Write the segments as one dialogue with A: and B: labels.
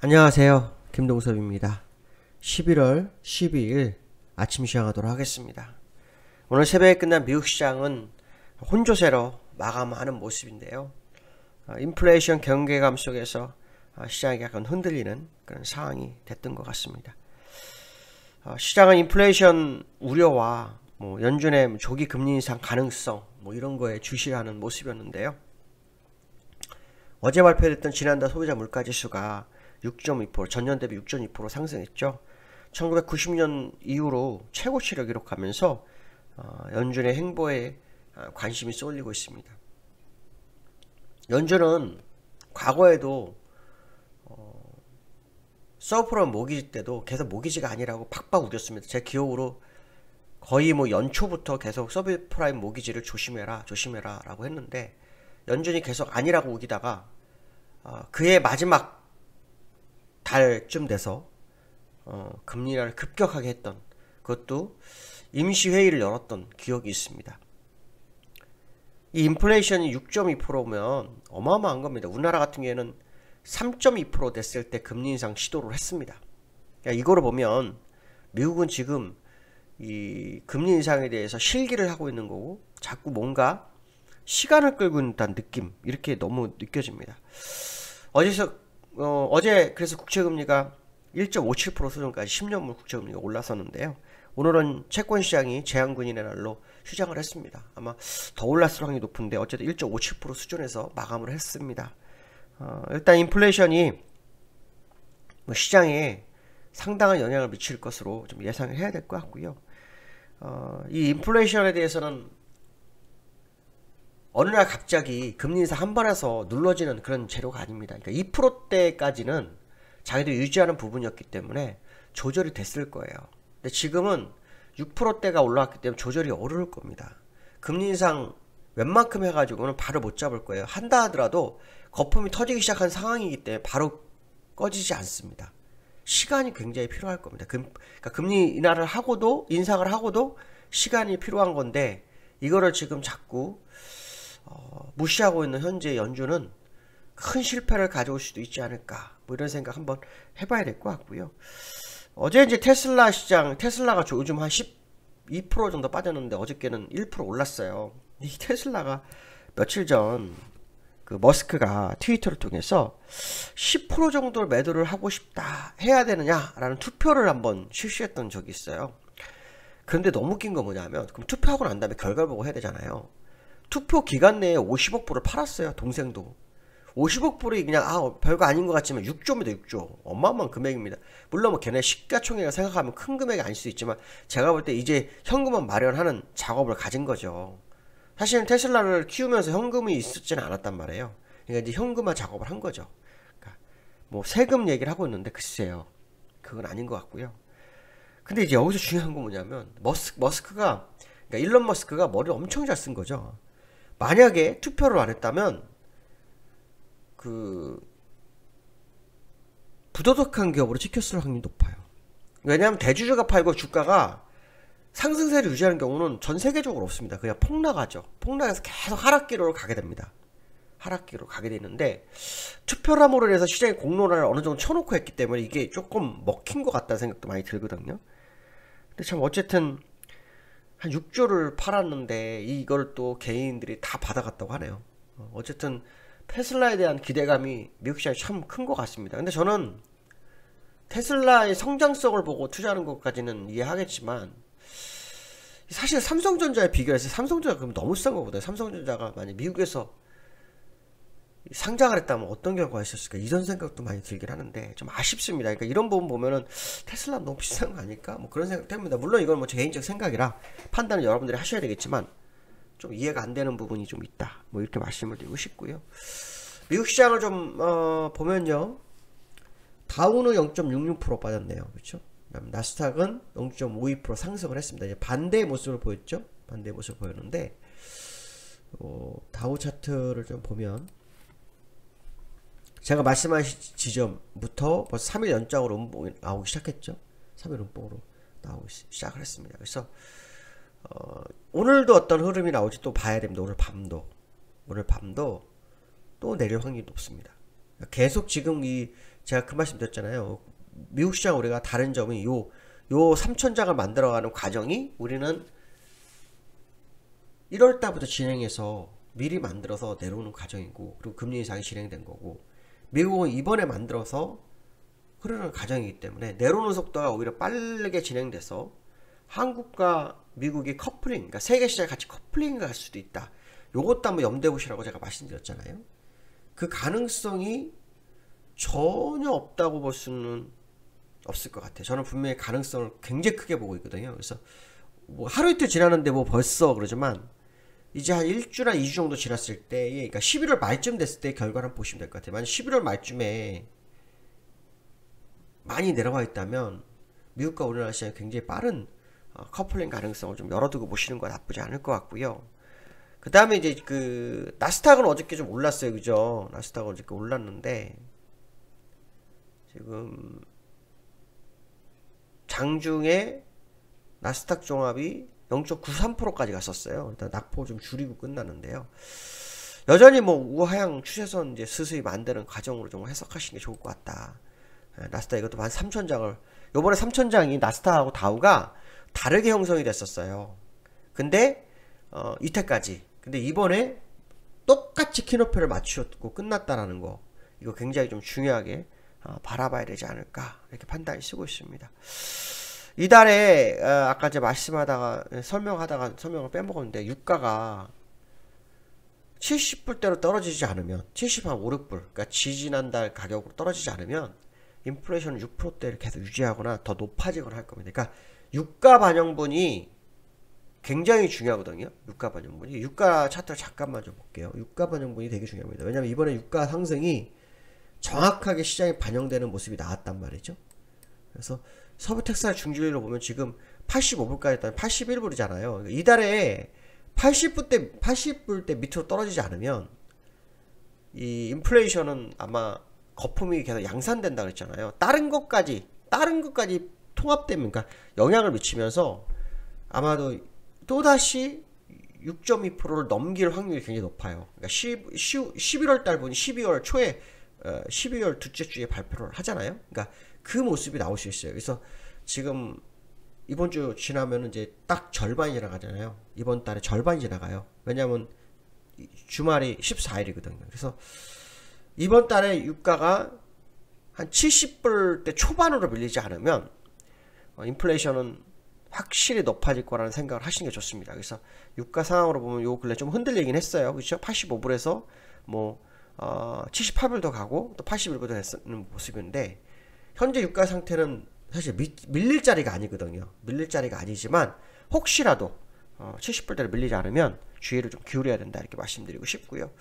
A: 안녕하세요. 김동섭입니다. 11월 12일 아침 시작하도록 하겠습니다. 오늘 새벽에 끝난 미국 시장은 혼조세로 마감하는 모습인데요. 인플레이션 경계감 속에서 시장이 약간 흔들리는 그런 상황이 됐던 것 같습니다. 시장은 인플레이션 우려와 연준의 조기 금리 인상 가능성 이런 거에 주시하는 모습이었는데요. 어제 발표됐던 지난달 소비자 물가지수가 6.2%, 전년 대비 6.2% 상승했죠. 1990년 이후로 최고치를 기록하면서 연준의 행보에 관심이 쏠리고 있습니다. 연준은 과거에도 서브프라임 모기지 때도 계속 모기지가 아니라고 팍팍 우겼습니다. 제 기억으로 거의 연초부터 계속 서브프라임 모기지를 조심해라 라고 했는데, 연준이 계속 아니라고 우기다가 그해 마지막 달쯤 돼서 금리 인하를 급격하게 했던, 그것도 임시회의를 열었던 기억이 있습니다. 이 인플레이션이 6.2%면 어마어마한 겁니다. 우리나라 같은 경우에는 3.2% 됐을 때 금리 인상 시도를 했습니다. 그러니까 이거를 보면 미국은 지금 이 금리 인상에 대해서 실기를 하고 있는 거고, 자꾸 뭔가 시간을 끌고 있다는 느낌, 이렇게 너무 느껴집니다. 어제 그래서 국채금리가 1.57% 수준까지 10년물 국채금리가 올라섰는데요. 오늘은 채권시장이 제한군인의 날로 휴장을 했습니다. 아마 더 올랐을 확률이 높은데 어쨌든 1.57% 수준에서 마감을 했습니다. 일단 인플레이션이 시장에 상당한 영향을 미칠 것으로 좀 예상을 해야 될 것 같고요. 이 인플레이션에 대해서는 어느 날 갑자기 금리 인상 한 번에서 눌러지는 그런 재료가 아닙니다. 그러니까 2%대까지는 자기들이 유지하는 부분이었기 때문에 조절이 됐을 거예요. 근데 지금은 6%대가 올라왔기 때문에 조절이 어려울 겁니다. 금리 인상 웬만큼 해가지고는 바로 못 잡을 거예요. 한다 하더라도 거품이 터지기 시작한 상황이기 때문에 바로 꺼지지 않습니다. 시간이 굉장히 필요할 겁니다. 그러니까 금리 인하를 하고도, 인상을 하고도 시간이 필요한 건데, 이거를 지금 자꾸 무시하고 있는 현재 연준은 큰 실패를 가져올 수도 있지 않을까, 이런 생각 한번 해봐야 될 것 같고요. 어제 이제 테슬라 시장, 테슬라가 요즘 한 12% 정도 빠졌는데 어저께는 1% 올랐어요. 이 테슬라가 며칠 전 그 머스크가 트위터를 통해서 10% 정도를 매도를 하고 싶다, 해야 되느냐라는 투표를 한번 실시했던 적이 있어요. 그런데 너무 웃긴 건 뭐냐면, 그럼 투표하고 난 다음에 결과를 보고 해야 되잖아요. 투표 기간 내에 50억 불을 팔았어요. 동생도 50억 불이 그냥 별거 아닌 것 같지만 6조입니다. 6조 어마어마한 금액입니다. 물론 걔네 시가총액을 생각하면 큰 금액이 아닐 수 있지만, 제가 볼 때 이제 현금을 마련하는 작업을 가진 거죠. 사실은 테슬라를 키우면서 현금이 있었지는 않았단 말이에요. 그러니까 이제 현금화 작업을 한 거죠. 그러니까 세금 얘기를 하고 있는데 글쎄요, 그건 아닌 것 같고요. 근데 이제 여기서 중요한 건 뭐냐면, 머스크가, 그러니까 일론 머스크가 머리를 엄청 잘 쓴 거죠. 만약에 투표를 안 했다면 부도덕한 기업으로 찍혔을 확률이 높아요. 왜냐하면 대주주가 팔고 주가가 상승세를 유지하는 경우는 전 세계적으로 없습니다. 그냥 폭락하죠. 폭락해서 계속 하락기로 가게 됩니다. 하락기로 가게 되는데, 투표를 함으로 해서 시장의 공론화를 어느 정도 쳐놓고 했기 때문에 이게 조금 먹힌 것 같다는 생각도 많이 들거든요. 근데 참 어쨌든 한 6조를 팔았는데 이걸 또 개인들이 다 받아갔다고 하네요. 어쨌든 테슬라에 대한 기대감이 미국 시장이 참 큰 것 같습니다. 근데 저는 테슬라의 성장성을 보고 투자하는 것까지는 이해하겠지만, 사실 삼성전자에 비교해서 삼성전자가 그럼 너무 싼 거거든요. 삼성전자가 만약 미국에서 상장을 했다면 어떤 결과가 있었을까, 이런 생각도 많이 들긴 하는데 좀 아쉽습니다. 그러니까 이런 부분 보면은 테슬라 너무 비싼 거 아닐까, 그런 생각도 합니다. 물론 이건 제 개인적 생각이라 판단은 여러분들이 하셔야 되겠지만, 좀 이해가 안 되는 부분이 좀 있다, 이렇게 말씀을 드리고 싶고요. 미국 시장을 좀 보면요, 다우는 0.66% 빠졌네요. 그렇죠? 나스닥은 0.52% 상승을 했습니다. 이제 반대의 모습을 보였죠? 반대의 모습을 보였는데, 다우 차트를 좀 보면, 제가 말씀하신 지점부터 벌써 3일 연장으로 음봉이 나오기 시작했죠. 3일 음봉으로 나오기 시작을 했습니다. 그래서 오늘도 어떤 흐름이 나올지 또 봐야 됩니다. 오늘 밤도 또 내릴 확률이 높습니다. 계속 지금 이 제가 그 말씀 드렸잖아요. 미국 시장 우리가 다른 점이 요 3천장을 만들어가는 과정이 우리는 1월 달부터 진행해서 미리 만들어서 내려오는 과정이고, 그리고 금리 인상이 진행된 거고, 미국은 이번에 만들어서 흐르는 과정이기 때문에 내려오는 속도가 오히려 빠르게 진행돼서 한국과 미국이 커플링, 그러니까 세계 시장이 같이 커플링을 할 수도 있다. 요것도 한번 염두에 보시라고 제가 말씀드렸잖아요. 그 가능성이 전혀 없다고 볼 수는 없을 것 같아요. 저는 분명히 가능성을 굉장히 크게 보고 있거든요. 그래서 뭐 하루 이틀 지났는데 뭐 벌써 그러지만 이제 한 1주나 2주 정도 지났을 때, 그러니까 11월 말쯤 됐을 때 결과를 보시면 될 것 같아요. 만약 11월 말쯤에 많이 내려와 있다면 미국과 우리나라 시장이 굉장히 빠른 커플링 가능성을 좀 열어두고 보시는 거 나쁘지 않을 것 같고요. 그 다음에 이제 그 나스닥은 어저께 좀 올랐어요, 그죠? 나스닥은 어저께 올랐는데 지금 장중에 나스닥 종합이 0.93%까지 갔었어요. 일단 낙폭 좀 줄이고 끝나는데요. 여전히 뭐 우하향 추세선 이제 스스로 만드는 과정으로 좀 해석하시는 게 좋을 것 같다. 나스닥 이것도 한 3천장을, 요번에 3천장이 나스닥하고 다우가 다르게 형성이 됐었어요. 근데 이때까지. 근데 이번에 똑같이 키높이를 맞추었고 끝났다라는 거, 이거 굉장히 좀 중요하게 바라봐야 되지 않을까, 이렇게 판단이 쓰고 있습니다. 이달에 아까 제가 말씀하다가 설명을 빼먹었는데, 유가가 70불대로 떨어지지 않으면, 70한 5, 6불, 그러니까 지지난달 가격으로 떨어지지 않으면 인플레이션은 6%대를 계속 유지하거나 더 높아지거나 할 겁니다. 그러니까 유가 반영분이 굉장히 중요하거든요. 유가 반영분이. 유가 차트를 잠깐만 좀 볼게요. 유가 반영분이 되게 중요합니다. 왜냐면 이번에 유가 상승이 정확하게 시장에 반영되는 모습이 나왔단 말이죠. 그래서 서부 텍사스 중진리로 보면 지금 85불까지 했다면 81불이잖아요. 이달에 80불대 밑으로 떨어지지 않으면 이 인플레이션은 아마 거품이 계속 양산된다 그랬잖아요. 다른 것까지 통합되면, 그러니까 영향을 미치면서 아마도 또다시 6.2%를 넘길 확률이 굉장히 높아요. 그러니까 11월 달분이 12월 초에 12월 둘째 주에 발표를 하잖아요. 그러니까 그 모습이 나올 수 있어요. 그래서 지금 이번 주 지나면 이제 딱 절반이 지나가잖아요. 이번 달에 절반이 지나가요. 왜냐면 주말이 14일이거든요. 그래서 이번 달에 유가가 한 70불대 초반으로 밀리지 않으면 인플레이션은 확실히 높아질 거라는 생각을 하시는 게 좋습니다. 그래서 유가 상황으로 보면 요 근래 좀 흔들리긴 했어요. 그렇죠? 85불에서 뭐 78불도 가고 또 81불도 되는 모습인데, 현재 유가 상태는 사실 밀릴 자리가 아니거든요. 밀릴 자리가 아니지만 혹시라도 70불대로 밀리지 않으면 주의를 좀 기울여야 된다, 이렇게 말씀드리고 싶고요.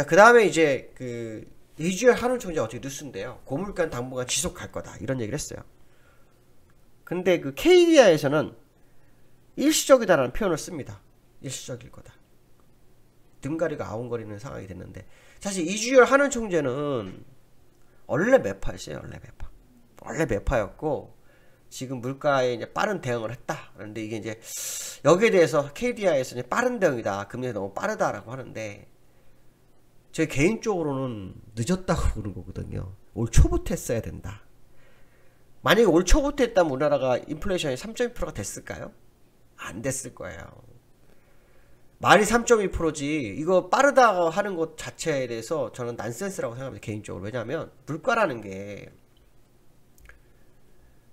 A: 그 다음에 이제 그 이주열 한우 총재가 어떻게 뉴스인데요. 고물가는 당분간 지속할 거다, 이런 얘기를 했어요. 근데 그 KDI에서는 일시적이다라는 표현을 씁니다. 일시적일 거다. 등가리가 아웅거리는 상황이 됐는데, 사실 이주열 한우 총재는 원래 매파였어요. 원래 매파였고 지금 물가에 이제 빠른 대응을 했다. 그런데 이게 이제 여기에 대해서 KDI에서 이제 빠른 대응이다, 금리가 너무 빠르다라고 하는데, 제 개인적으로는 늦었다고 보는 거거든요. 올 초부터 했어야 된다. 만약에 올 초부터 했다면 우리나라가 인플레이션이 3.2%가 됐을까요? 안 됐을 거예요. 말이 3.2%지 이거 빠르다고 하는 것 자체에 대해서 저는 난센스라고 생각합니다, 개인적으로. 왜냐하면 물가라는 게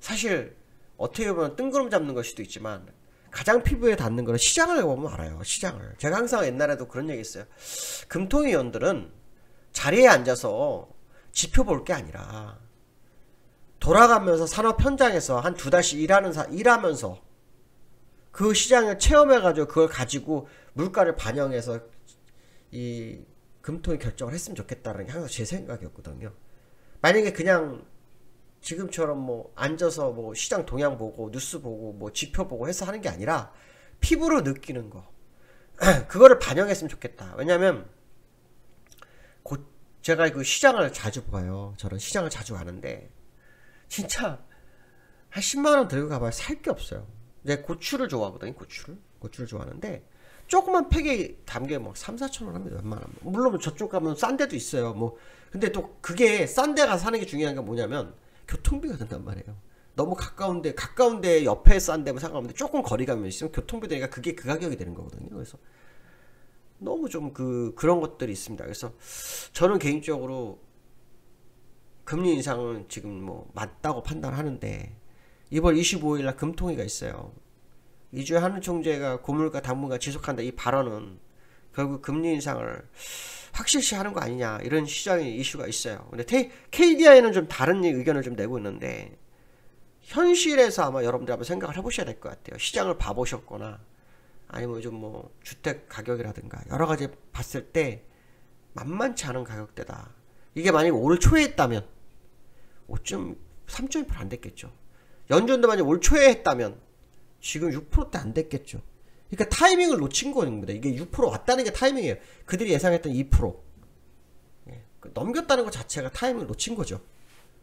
A: 사실 어떻게 보면 뜬구름 잡는 걸 수도 있지만 가장 피부에 닿는 거는 시장을 보면 알아요. 시장을. 제가 항상 옛날에도 그런 얘기 했어요. 금통위원들은 자리에 앉아서 지표 볼 게 아니라 돌아가면서 산업 현장에서 한 2달씩 일하면서 그 시장을 체험해가지고 그걸 가지고 물가를 반영해서 이 금통위 결정을 했으면 좋겠다는 게 항상 제 생각이었거든요. 만약에 그냥 지금처럼 뭐 앉아서 뭐 시장 동향 보고 뉴스 보고 뭐 지표 보고 해서 하는 게 아니라 피부로 느끼는 거, 그거를 반영했으면 좋겠다. 왜냐면 제가 그 시장을 자주 봐요. 저는 시장을 자주 가는데 진짜 한 10만원 들고 가봐야 살 게 없어요. 내가 고추를 좋아하거든요. 고추를 좋아하는데 조그만 팩에 담겨 막 3, 4천 원 합니다. 웬만하면. 물론 저쪽 가면 싼 데도 있어요. 뭐 근데 또 그게 싼 데 가서 사는 게 중요한 게 뭐냐면 교통비가 든단 말이에요. 너무 가까운데 옆에 싼 데면 상관없는데 조금 거리감이 있으면 교통비 되니까 그게 그 가격이 되는 거거든요. 그래서 너무 좀 그런 것들이 있습니다. 그래서 저는 개인적으로 금리 인상은 지금 뭐 맞다고 판단하는데 이번 25일 날 금통위가 있어요. 이주에 한은 총재가 고물가 당분간 지속한다 이 발언은 결국 금리 인상을 확실시 하는 거 아니냐 이런 시장의 이슈가 있어요. 근데 KDI는 좀 다른 의견을 좀 내고 있는데 현실에서 아마 여러분들 한번 생각을 해보셔야 될 것 같아요. 시장을 봐보셨거나 아니면 요즘 뭐 주택 가격이라든가 여러 가지 봤을 때 만만치 않은 가격대다. 이게 만약에 올 초에 했다면 3.1% 안 됐겠죠. 연준도 만약 올 초에 했다면 지금 6%대 안 됐겠죠. 그러니까 타이밍을 놓친 겁니다. 이게 6% 왔다는 게 타이밍이에요. 그들이 예상했던 2%. 예. 넘겼다는 것 자체가 타이밍을 놓친 거죠.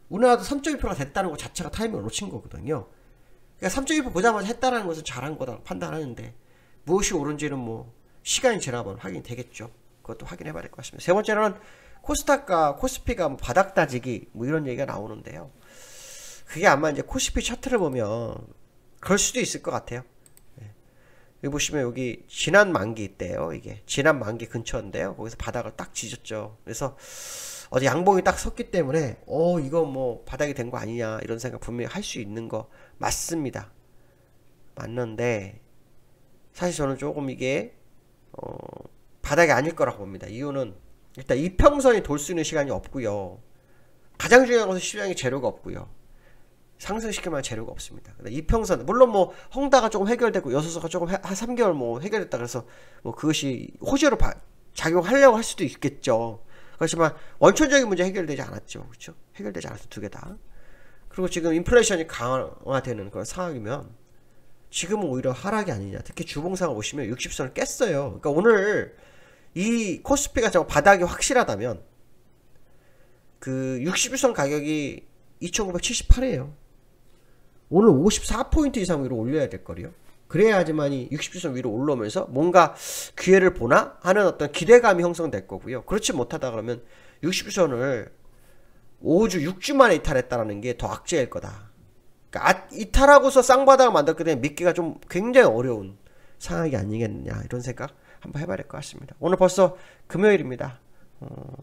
A: 우리나라도 3.2%가 됐다는 것 자체가 타이밍을 놓친 거거든요. 그러니까 3.2% 보자마자 했다는 것은 잘한 거다 판단하는데 무엇이 옳은지는 뭐 시간이 지나면 확인이 되겠죠. 그것도 확인해 봐야 될 것 같습니다. 세 번째로는 코스닥과 코스피가 뭐 바닥 다지기 뭐 이런 얘기가 나오는데요. 그게 아마 이제 코스피 차트를 보면 그럴 수도 있을 것 같아요. 여기 보시면 여기 지난 만기 때요. 이게 지난 만기 근처인데요. 거기서 바닥을 딱 지졌죠. 그래서 어제 양봉이 딱 섰기 때문에 이거 뭐 바닥이 된 거 아니냐 이런 생각 분명히 할 수 있는 거 맞습니다. 맞는데 사실 저는 조금 이게 바닥이 아닐 거라고 봅니다. 이유는 일단 이평선이 돌 수 있는 시간이 없고요. 가장 중요한 것은 시장에 재료가 없고요. 상승시킬 만한 재료가 없습니다. 이평선 물론 뭐 헝다가 조금 해결되고 여수서가 조금 한 3개월 뭐 해결됐다 그래서 뭐 그것이 호재로 작용하려고 할 수도 있겠죠. 그렇지만 원천적인 문제 해결되지 않았죠. 그렇죠? 해결되지 않았어 두 개 다. 그리고 지금 인플레이션이 강화되는 그런 상황이면 지금은 오히려 하락이 아니냐. 특히 주봉상을 보시면 60선을 깼어요. 그러니까 오늘 이 코스피가 정말 바닥이 확실하다면 그 60선 가격이 2978이에요. 오늘 54포인트 이상 위로 올려야 될 거리요. 그래야지만이 60선 위로 올라오면서 뭔가 기회를 보나 하는 어떤 기대감이 형성될 거고요. 그렇지 못하다 그러면 60선을 5주, 6주 만에 이탈했다는 게 더 악재일 거다. 그러니까 이탈하고서 쌍바닥을 만들게 되면 믿기가 좀 굉장히 어려운 상황이 아니겠느냐 이런 생각 한번 해봐야 될 것 같습니다. 오늘 벌써 금요일입니다.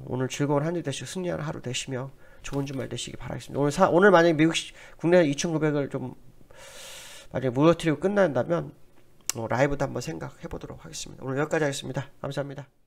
A: 오늘 즐거운 한 주 되시고 승리하는 하루 되시며 좋은 주말 되시기 바라겠습니다. 오늘 만약에 미국 국내 2,900을 좀 만약에 무너뜨리고 끝난다면 라이브도 한번 생각해 보도록 하겠습니다. 오늘 여기까지 하겠습니다. 감사합니다.